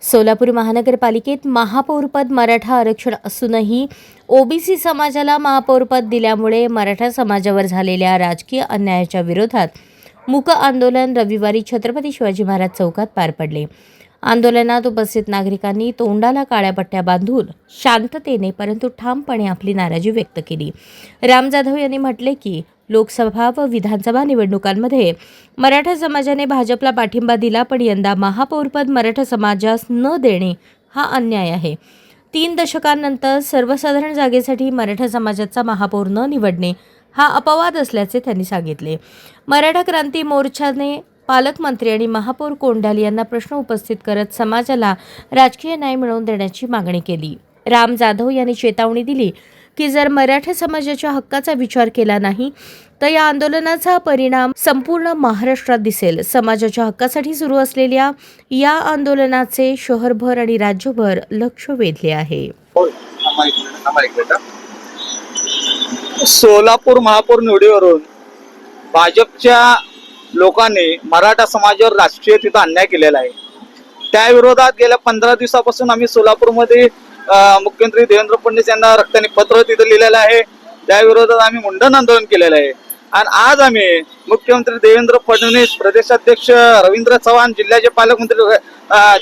सोलापूर महानगरपालिकेत महापौरपद मराठा आरक्षण असूनही ओबीसी समाजाला महापौरपद दिल्यामुळे मराठा समाजावर झालेल्या राजकीय अन्यायाच्या विरोधात मूक आंदोलन रविवारी छत्रपती शिवाजी महाराज चौकात पार पडले। आंदोलनात उपस्थित नागरिकांनी तोंडाला काळ्या पट्ट्या बांधून शांततेने परंतु ठामपणे आपली नाराजी व्यक्त केली। राम जाधव यांनी म्हटले की लोकसभा व विधानसभा निवडणुकांमध्ये मराठा समाजाने भाजपला पाठिंबा दिला, पण यंदा महापौरपद मराठा समाजास न देणे हा अन्याय आहे। 3 दशकांनंतर सर्वसाधारण जागेसाठी मराठा समाजाचा महापौर न निवडणे हा अपवाद असल्याचे त्यांनी सांगितले। मराठा क्रांती मोर्चाने पालकमंत्री आणि महापौर कोंडाल यांना प्रश्न उपस्थित करत समाजाला राजकीय न्याय मिळवून देण्याची मागणी केली। राम जाधव यांनी चेतावणी दिली की जर मराठा समाजाच्या हक्काचा विचार केला नाही तर या आंदोलनाचा परिणाम संपूर्ण महाराष्ट्रात दिसेल। समाजाच्या हक्कासाठी सुरू असलेल्या या आंदोलनाचे शहरभर आणि राज्यभर लक्ष वेधले आहे। सोलापूर महापौर निवडीवरून भाजपच्या लोकांनी मराठा समाजावर राजकीय तिथं अन्याय केलेला आहे। त्या विरोधात गेल्या 15 दिवसापासून आम्ही सोलापूरमध्ये मुख्यमंत्री देवेंद्र फडणवीस यांना रक्ताने पत्र तिथं लिहिलेलं आहे। त्या विरोधात आम्ही मुंडन आंदोलन केलेलं आहे आणि आज आम्ही मुख्यमंत्री देवेंद्र फडणवीस, प्रदेशाध्यक्ष रवींद्र चव्हाण, जिल्ह्याचे पालकमंत्री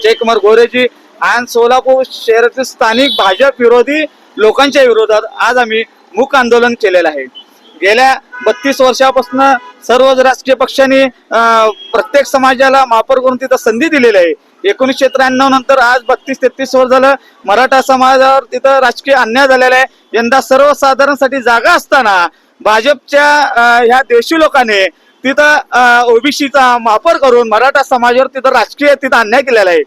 जयकुमार गोरेजी आणि सोलापूर शहरातील स्थानिक भाजप विरोधी लोकांच्या विरोधात आज आम्ही मूक आंदोलन केलेलं आहे। गेल्या 32 वर्षापासून सर्वच राजकीय पक्षांनी प्रत्येक समाजाला महापौर करून तिथं संधी दिलेली आहे। 1993 नंतर आज 32-33 वर्ष झालं मराठा समाजावर तिथं राजकीय अन्याय झालेला आहे। यंदा सर्वसाधारणसाठी जागा असताना भाजपच्या ह्या देशी लोकांनी तिथं ओबीसीचा महापौर करून मराठा समाजावर तिथं राजकीय तिथं अन्याय केलेला आहे।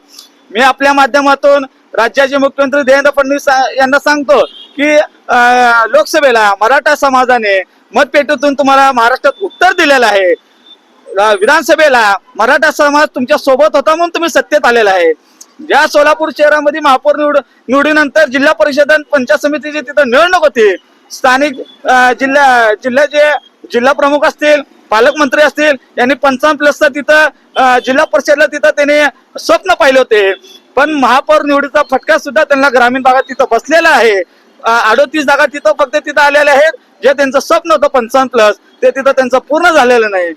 मी आपल्या माध्यमातून राज्याचे मुख्यमंत्री देवेंद्र फडणवीस यांना सांगतो की लोकसभेला मराठा समाजाने मतपेटीतून तुम्हाला महाराष्ट्रात उत्तर दिलेलं आहे। विधानसभेला मराठा समाज तुमच्या सोबत होता म्हणून तुम्ही सत्तेत आलेला आहे। ज्या सोलापूर शहरामध्ये महापौर निवडीनंतर जिल्हा परिषद आणि पंचायत समितीची तिथं निवडणूक होती, स्थानिक जिल्ह्याचे जिल्हा प्रमुख असतील, पालकमंत्री असतील, यांनी 55+ तिथं जिल्हा परिषदला तिथं त्यांनी स्वप्न पाहिले होते, पण महापौर निवडीचा फटका सुद्धा त्यांना ग्रामीण भागात तिथं बसलेला आहे। 38 जागा तिथं फक्त तिथं आलेल्या आहेत। जे त्यांचं स्वप्न होतं 55+ ते तिथं त्यांचं पूर्ण झालेलं नाही।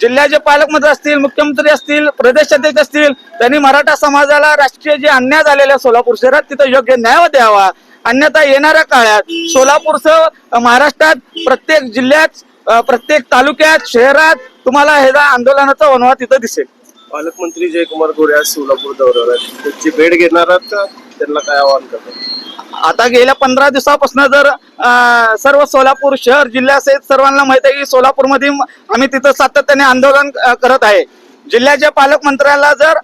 जिल्ह्याचे पालकमंत्री असतील, मुख्यमंत्री असतील, प्रदेशाध्यक्ष असतील, त्यांनी मराठा समाजाला राजकीय जे अन्याय झालेल्या सोलापूर शहरात तिथं योग्य न्याय द्यावा, अन्यथा येणाऱ्या काळात सोलापूरसह महाराष्ट्रात प्रत्येक जिल्ह्यात, प्रत्येक तालुक्यात, शहरात तुम्हाला हे आंदोलनाचा वणवा तिथं दिसेल। पालकमंत्री जयकुमार गोरे आज सोलापूर दौऱ्यावर आहेत, त्याची भेट घेणार आहात का? त्यांना काय आवाहन करतात? आता गेल्या 15 दिवसापासून जर सर्व सोलापूर शहर जिल्ह्यासहित सर्वांना माहिती आहे की सोलापूरमध्ये आम्ही तिथं सातत्याने आंदोलन करत आहे। जिल्ह्याच्या पालकमंत्र्याला जर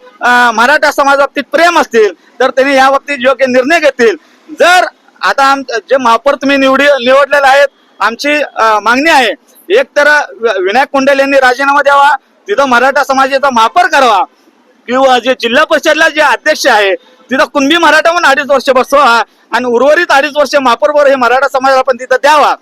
मराठा समाजाबाबतीत प्रेम असतील तर त्यांनी या बाबतीत योग्य निर्णय घेतील। जर आता जे महापौर तुम्ही निवडलेले आहेत, आमची मागणी आहे एक तर विनायक कोंडाल यांनी राजीनामा द्यावा, तिथं मराठा समाजाचा महापौर करावा, किंवा जे जिल्हा परिषदला जे अध्यक्ष आहे तिथं कुणबी मराठा म्हणून 2.5 वर्ष बसवा आणि उर्वरित 2.5 वर्ष महापौर हे मराठा समाजाला पण तिथं द्यावा।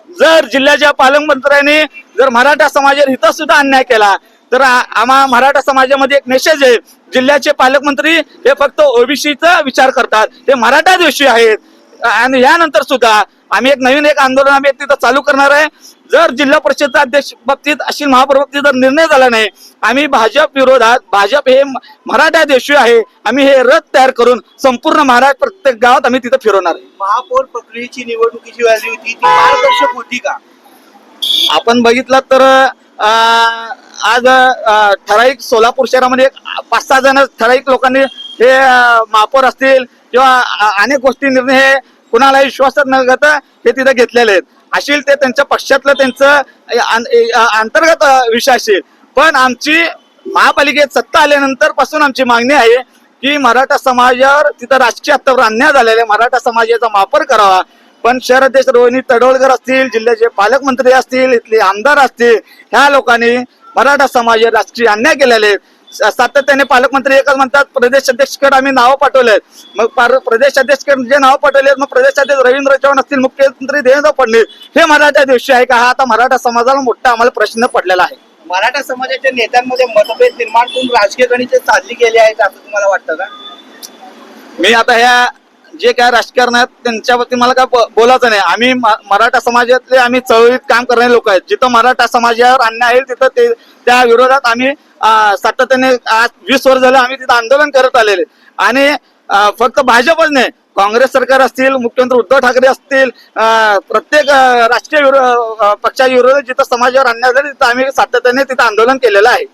जर जिल्ह्याच्या पालकमंत्र्यांनी जर मराठा समाजावर हित सुद्धा अन्याय केला तर आम्हा मराठा समाजामध्ये एक मेसेज आहे, जिल्ह्याचे पालकमंत्री हे फक्त ओबीसीचा विचार करतात, हे मराठा द्वेषी आहेत। आणि यानंतर सुद्धा आम्ही नवीन आंदोलन आम्ही तिथं चालू करणार आहे। जर जिल्हा परिषदचा अध्यक्ष बाबतीत अशी महापौर बाबतीत जर निर्णय झाला नाही, आम्ही भाजप विरोधात, भाजप हे मराठा देशी आहे, आम्ही हे रथ तयार करून संपूर्ण महाराष्ट्र प्रत्येक गावात आम्ही तिथं फिरवणार आहे। महापौर प्रक्रियेची निवडणुकीची व्हॅल्यू होती, ती पारदर्शक होती का? आपण बघितलं तर आज ठराविक सोलापूर शहरामध्ये 5-6 जण ठराविक लोकांनी हे महापौर असतील किंवा अनेक गोष्टी निर्णय हे कुणालाही विश्वासात न घेता हे तिथे घेतलेले आहेत। असेल ते त्यांच्या पक्षातलं त्यांचं अंतर्गत विषय असेल, पण आमची महापालिकेत सत्ता आल्यानंतर पासून आमची मागणी आहे की मराठा समाजावर तिथं राजकीय हत्यावर अन्याय झालेला आहे, मराठा समाजाचा महापौर करावा। पण शहराध्यक्ष रोहिणी तडवळकर असतील, जिल्ह्याचे पालकमंत्री असतील, इथले आमदार असतील, ह्या लोकांनी मराठा समाजावर राजकीय अन्याय केलेले आहेत। सातत्याने पालकमंत्री एकच म्हणतात प्रदेशाध्यक्षकडे आम्ही नावं पाठवलेत, मग प्रदेशाध्यक्षकडे जे नाव पाठवलेत, मग प्रदेशाध्यक्ष रवींद्र चव्हाण असतील, मुख्यमंत्री देवेंद्र फडणवीस हे मराठा दिवशी आहे का? हा आता मराठा समाजाला मोठा आम्हाला प्रश्न पडलेला आहे। मराठा समाजाच्या नेत्यांमध्ये मतभेद निर्माण करून राजकीय गणिते साधली गेली आहेत असं तुम्हाला वाटतं का? मी आता ह्या जे काय राजकारण आहेत त्यांच्यावरती मला काय बोलायचं नाही. आम्ही मराठा समाजातले आम्ही चळवळीत काम करणारे लोक आहेत. जिथं मराठा समाजावर अन्याय आहे तिथं ते त्या विरोधात आम्ही सातत्याने आज 20 वर्ष झालं आम्ही तिथं आंदोलन करत आलेले. आणि फक्त भाजपच नाही, काँग्रेस सरकार असतील, मुख्यमंत्री उद्धव ठाकरे असतील, प्रत्येक राष्ट्रीय पक्षाच्या विरोधात जिथं समाजावर अन्याय झाला तिथं आम्ही सातत्याने तिथं आंदोलन केलेलं आहे.